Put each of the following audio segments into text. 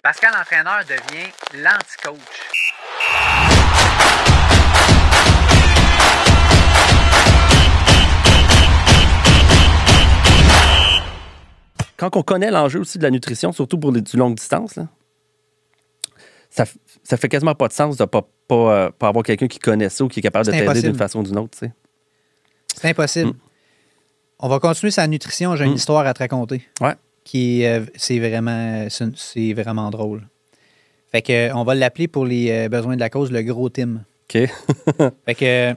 Pascal Entraîneur devient l'anti-coach. Quand on connaît l'enjeu aussi de la nutrition, surtout pour du longue distance, là, ça fait quasiment pas de sens de ne pas avoir quelqu'un qui connaît ça ou qui est capable de t'aider d'une façon ou d'une autre. Tu sais. C'est impossible. On va continuer sa nutrition. J'ai une histoire à te raconter. Ouais. C'est vraiment drôle. Fait que on va l'appeler pour les besoins de la cause le gros Tim. OK. Fait que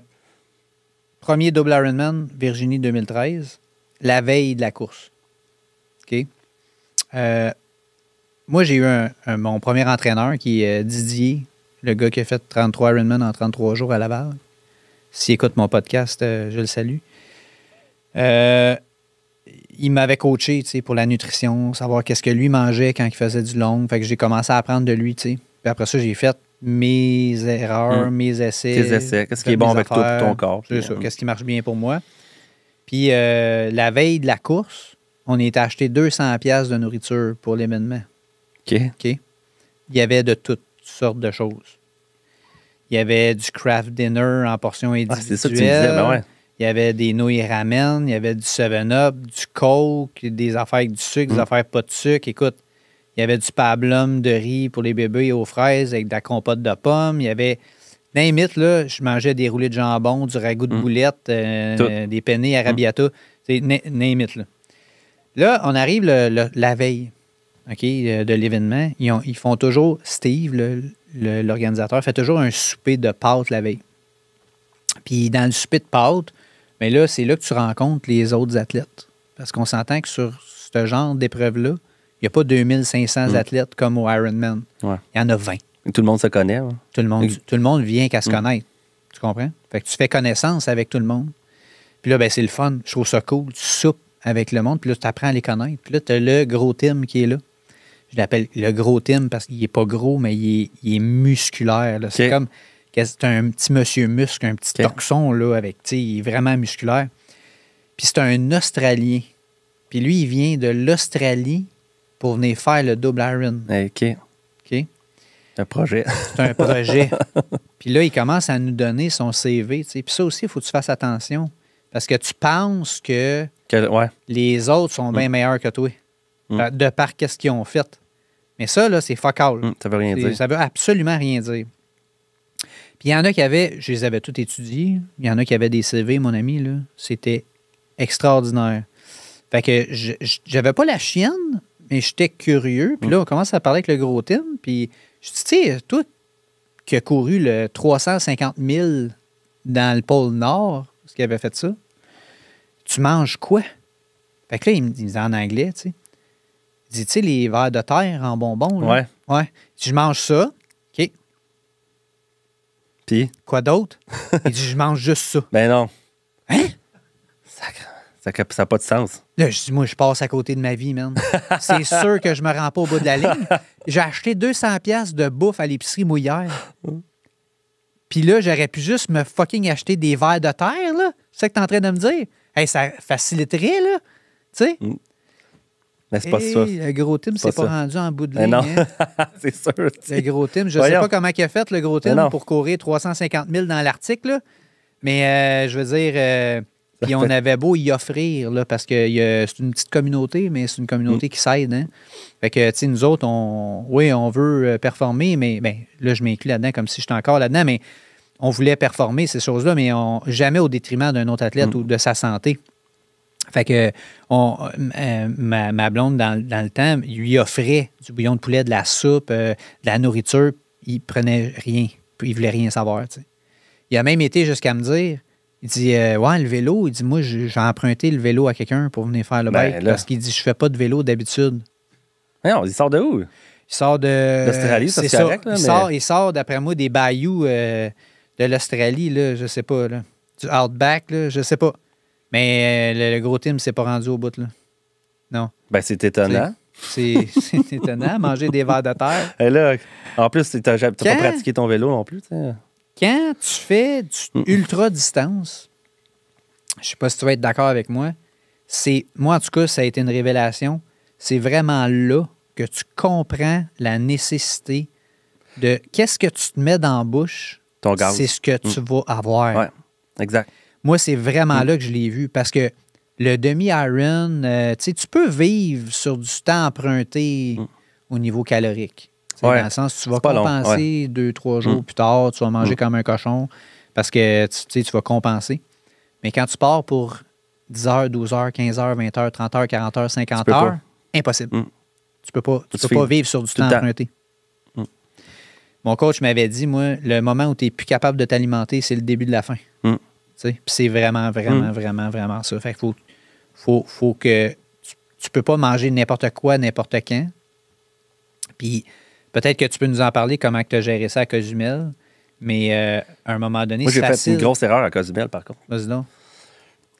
premier double Ironman, Virginie 2013, la veille de la course. OK. Moi, j'ai eu mon premier entraîneur qui est Didier, le gars qui a fait 33 Ironman en 33 jours à Laval. S'il écoute mon podcast, je le salue. Il m'avait coaché, tu sais, pour la nutrition, savoir qu'est-ce que lui mangeait quand il faisait du long. Fait que j'ai commencé à apprendre de lui, tu sais. Puis après ça, j'ai fait mes erreurs, mes essais. Tes essais. Qu'est-ce qui est bon avec toi pour ton corps. C'est ça. Qu'est-ce qui marche bien pour moi. Puis la veille de la course, on est acheté 200$ de nourriture pour l'événement. OK. Il y avait de toutes sortes de choses. Il y avait du craft dinner en portions individuelles. C'est ça que tu me disais, ben ouais. Il y avait des nouilles ramen, il y avait du 7-Up, du Coke, des affaires avec du sucre, des affaires pas de sucre. Écoute, il y avait du pablum de riz pour les bébés aux fraises avec de la compote de pommes. Il y avait... Name it, là, je mangeais des roulés de jambon, du ragoût de boulettes, des penne arrabbiata. C'est name it, là. Là, on arrive la veille, OK, de l'événement. Ils font toujours... Steve, l'organisateur, fait toujours un souper de pâtes la veille. Puis dans le souper de pâtes, mais là, c'est là que tu rencontres les autres athlètes. Parce qu'on s'entend que sur ce genre d'épreuve-là, il n'y a pas 2500 athlètes comme au Ironman. Ouais. Il y en a 20. Et tout le monde se connaît. Ouais. Tout le monde vient qu'à se connaître. Tu comprends? Fait que tu fais connaissance avec tout le monde. Puis là, ben, c'est le fun. Je trouve ça cool. Tu soupes avec le monde, puis là, tu apprends à les connaître. Puis là, tu as le gros Tim qui est là. Je l'appelle le gros Tim parce qu'il n'est pas gros, mais il est musculaire. Là. C'est comme... C'est un petit monsieur muscle, un petit toxon, là, avec, tu sais, il est vraiment musculaire. Puis c'est un Australien. Puis lui, il vient de l'Australie pour venir faire le double Iron. OK. Un projet. C'est un projet. Puis là, il commence à nous donner son CV, tu sais. Puis ça aussi, il faut que tu fasses attention. Parce que tu penses que les autres sont bien meilleurs que toi. De par qu'est-ce qu'ils ont fait. Mais ça, là, c'est fuck all. Ça veut rien dire. Ça veut absolument rien dire. Puis il y en a qui avaient, je les avais tous étudiés, il y en a qui avaient des CV, mon ami, là. C'était extraordinaire. Fait que j'avais pas la chienne, mais j'étais curieux. Puis là, on commence à parler avec le gros Tim, puis je dis, tu sais, toi qui as couru le 350 000 dans le pôle Nord, parce qu'il avait fait ça, tu manges quoi? Fait que là, il me dit en anglais, tu sais. Il dit, tu sais, les vers de terre en bonbons, là. Ouais. Je mange ça. OK. Puis? Quoi d'autre? Il dit, je mange juste ça. Ben non. Hein? Ça n'a pas de sens. Là, je dis, moi, je passe à côté de ma vie, man. C'est sûr que je me rends pas au bout de la ligne. J'ai acheté 200$ de bouffe à l'épicerie mouillère. Puis là, j'aurais pu juste me fucking acheter des vers de terre, là. C'est ça que t'es en train de me dire? Hey, ça faciliterait, là. Tu sais? Mais c'est pas ça. Le gros Tim s'est pas rendu en bout de ligne. Non, hein? c'est sûr. Le gros Tim, je sais pas comment il a fait, le gros Tim, pour courir 350 000 dans l'Arctique, là. Mais je veux dire, puis on avait beau y offrir, là, parce que c'est une petite communauté, mais c'est une communauté qui s'aide, hein. Fait que, tu sais, nous autres, on veut performer, mais ben, là, je m'inclus là-dedans comme si j'étais encore là-dedans, mais on voulait performer ces choses-là, mais jamais au détriment d'un autre athlète ou de sa santé. Fait que ma blonde, dans le temps, lui offrait du bouillon de poulet, de la soupe, de la nourriture. Il prenait rien. Il voulait rien savoir. T'sais. Il a même été jusqu'à me dire, il dit, ouais, le vélo, il dit, moi, j'ai emprunté le vélo à quelqu'un pour venir faire le bike. Parce qu'il dit, je fais pas de vélo d'habitude. Non, il sort de où? Il sort d'Australie, ça, c'est correct. Là, il sort, d'après moi, des bayous de l'Australie, là, je sais pas. Là. Du Outback, là, je sais pas. Mais le gros Tim s'est pas rendu au bout, là. Non. Ben, c'est étonnant. C'est étonnant, manger des vers de terre. Et là, en plus, tu n'as pas pratiqué ton vélo non plus. T'sais. Quand tu fais du ultra-distance, je sais pas si tu vas être d'accord avec moi, moi, en tout cas, ça a été une révélation, c'est vraiment là que tu comprends la nécessité de qu'est-ce que tu te mets dans la bouche, ton gaz. C'est ce que tu vas avoir. Oui, exact. Moi, c'est vraiment là que je l'ai vu parce que le demi-iron, tu peux vivre sur du temps emprunté au niveau calorique. Dans le sens, tu vas compenser 2-3 jours plus tard, tu vas manger comme un cochon parce que tu vas compenser. Mais quand tu pars pour 10 heures, 12 heures, 15 heures, 20 heures, 30 heures, 40 heures, 50 heures, impossible. Tu peux pas vivre sur du temps emprunté. Mon coach m'avait dit, moi, le moment où tu n'es plus capable de t'alimenter, c'est le début de la fin. Puis c'est vraiment, vraiment, vraiment, vraiment ça. Fait qu'il faut que tu peux pas manger n'importe quoi, n'importe quand. Puis peut-être que tu peux nous en parler, comment tu as géré ça à Cozumel. Mais à un moment donné, c'est facile. Moi, j'ai fait une grosse erreur à Cozumel, par contre. Vas-y donc.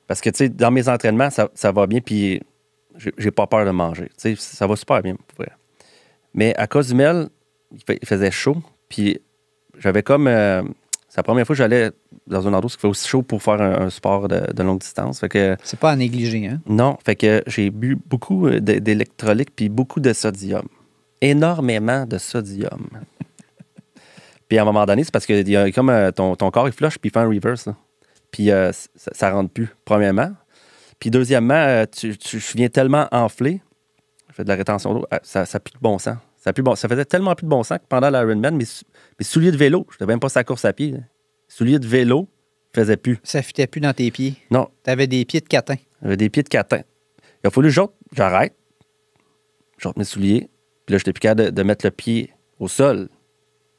Parce que, tu sais, dans mes entraînements, ça va bien, puis j'ai pas peur de manger. Tu sais, ça va super bien, pour vrai. Mais à Cozumel, il faisait chaud, puis j'avais comme... c'est la première fois que j'allais dans un endroit où il fait aussi chaud pour faire un sport de longue distance. Fait que, c'est pas à négliger, hein? Non, fait que j'ai bu beaucoup d'électrolytes puis beaucoup de sodium. Énormément de sodium. Puis à un moment donné, c'est parce que y a comme ton corps, il flush puis il fait un reverse. Là. Puis ça rentre plus, premièrement. Puis deuxièmement, tu viens tellement enflé, je fais de la rétention d'eau, ça n'a plus de bon sens. Ça faisait tellement plus de bon sens que pendant l'Ironman, mes souliers de vélo, je n'étais même pas sa course à pied. Là. Souliers de vélo, ne faisaient plus. Ça ne fitait plus dans tes pieds. Non. Tu avais des pieds de catin. J'avais des pieds de catin. Il a fallu que j'arrête, j'ôte mes souliers, puis là, je n'étais plus capable de mettre le pied au sol.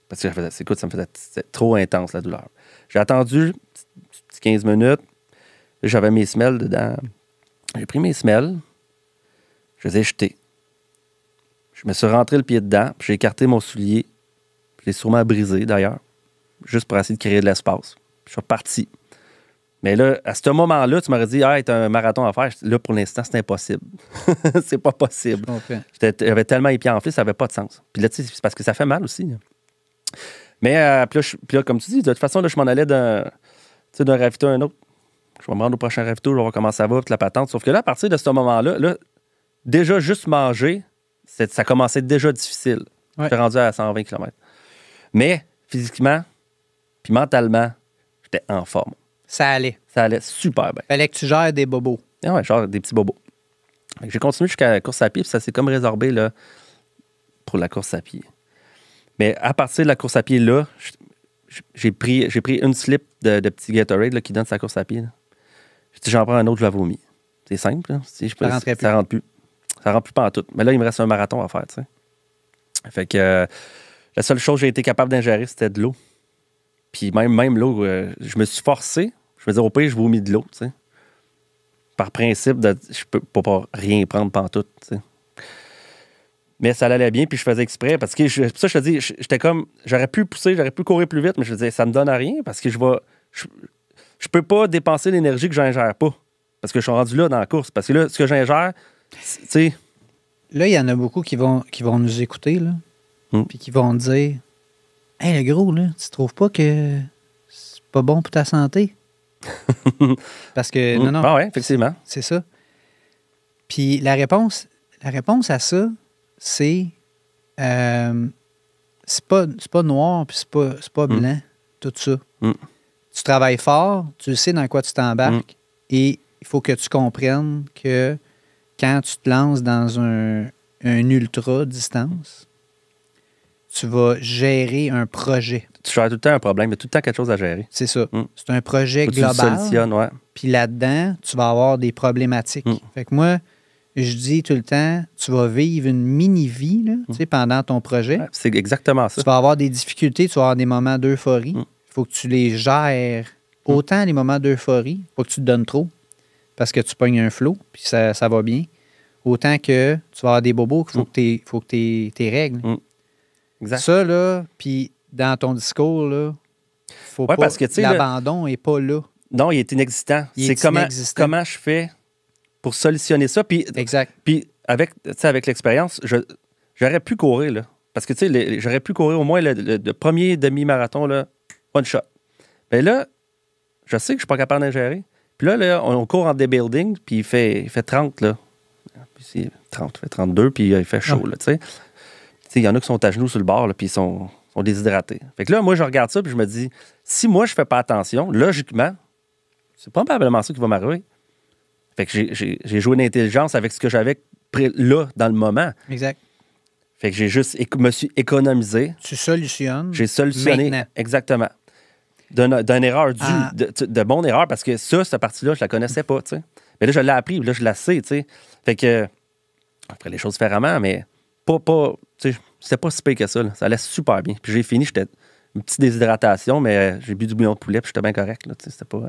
Parce que écoute, ça me faisait trop intense, la douleur. J'ai attendu 15 minutes. Là, j'avais mes semelles dedans. J'ai pris mes semelles. Je les ai jetées. Je me suis rentré le pied dedans. Puis j'ai écarté mon soulier. Je l'ai sûrement brisé, d'ailleurs. Juste pour essayer de créer de l'espace. Puis je suis reparti. Mais là, à ce moment-là, tu m'aurais dit, ah, t'as un marathon à faire. Là, pour l'instant, c'est impossible. C'est pas possible. Okay. J'avais tellement les pieds enflés, ça n'avait pas de sens. Puis là, tu sais, c'est parce que ça fait mal aussi. Là. Mais puis là, comme tu dis, de toute façon, là, je m'en allais d'un ravito à un autre. Je vais me rendre au prochain ravito, je vais voir comment ça va, puis la patente. Sauf que là, à partir de ce moment-là, là, déjà, juste manger, ça commençait déjà difficile. Ouais. J'étais rendu à 120 km. Mais physiquement, puis mentalement, j'étais en forme. Ça allait. Ça allait super bien. Fallait que tu gères des bobos. Ah ouais, genre des petits bobos. J'ai continué jusqu'à la course à pied, puis ça s'est comme résorbé là, pour la course à pied. Mais à partir de la course à pied, là, j'ai pris une slip de petit Gatorade là, qui donne sa course à pied. Là. Si j'en prends un autre, je la vomis. C'est simple. Là. Ça rentre plus. Ça rentre plus pas en tout. Mais là, il me reste un marathon à faire. T'sais. Fait que la seule chose que j'ai été capable d'ingérer, c'était de l'eau. Puis même l'eau, je me suis forcé. Je me disais, au pire, je vomis de l'eau. T'sais. Par principe, je peux pas rien prendre pantoute. T'sais. Mais ça allait bien, puis je faisais exprès. Parce que ça, je te dis, j'étais comme, j'aurais pu pousser, j'aurais pu courir plus vite, mais je me disais, ça me donne à rien parce que je peux pas dépenser l'énergie que j'ingère pas. Parce que je suis rendu là dans la course. Parce que là, ce que j'ingère, tu sais. Là, il y en a beaucoup qui vont nous écouter, là. Puis qui vont dire, hey, le gros, là, tu trouves pas que c'est pas bon pour ta santé? Parce que, non. Ah ouais, effectivement. C'est ça. Puis la réponse à ça, c'est pas noir puis c'est pas blanc, tout ça. Tu travailles fort, tu sais dans quoi tu t'embarques et il faut que tu comprennes que quand tu te lances dans un ultra distance, tu vas gérer un projet. Tu gères tout le temps un problème, il y a tout le temps quelque chose à gérer. C'est ça. C'est un projet global. Tu le solutionnes, ouais. Puis là-dedans, tu vas avoir des problématiques. Fait que moi, je dis tout le temps, tu vas vivre une mini-vie là, pendant ton projet. Ouais, c'est exactement ça. Tu vas avoir des difficultés, tu vas avoir des moments d'euphorie. Il faut que tu les gères. Autant les moments d'euphorie, pas que tu te donnes trop, parce que tu pognes un flow, puis ça va bien. Autant que tu vas avoir des bobos qu'il faut que tu règles. Exact. Ça, là, puis dans ton discours, là, faut pas... Parce que, l'abandon n'est pas là. Non, il est inexistant. C'est comment je fais pour solutionner ça. Puis, exact. Puis avec l'expérience, j'aurais pu courir, là. Parce que, tu sais, j'aurais pu courir au moins le premier demi-marathon, là, one shot. Mais là, je sais que je suis pas capable d'ingérer. Puis là, on court en débuilding, puis il fait 30, là. il fait 32, puis il fait chaud, là, tu sais. Il y en a qui sont à genoux sur le bord, là, puis ils sont déshydratés. Fait que là, moi, je regarde ça, puis je me dis, si moi, je fais pas attention, logiquement, c'est probablement ça qui va m'arriver. Fait que j'ai joué d'intelligence avec ce que j'avais là, dans le moment. Exact. Fait que j'ai juste me suis économisé. Tu solutionnes. J'ai solutionné. Maintenant. Exactement. D'une erreur de bonne erreur, parce que cette partie-là, je la connaissais pas, tu sais. Mais là, je l'ai appris, là, je la sais, tu sais. Fait que, je ferais les choses différemment, mais pas tu sais, c'était pas si pire que ça, là. Ça allait super bien. Puis j'ai fini, j'étais une petite déshydratation, mais j'ai bu du bouillon de poulet, puis j'étais bien correct, là, tu sais. C'était pas...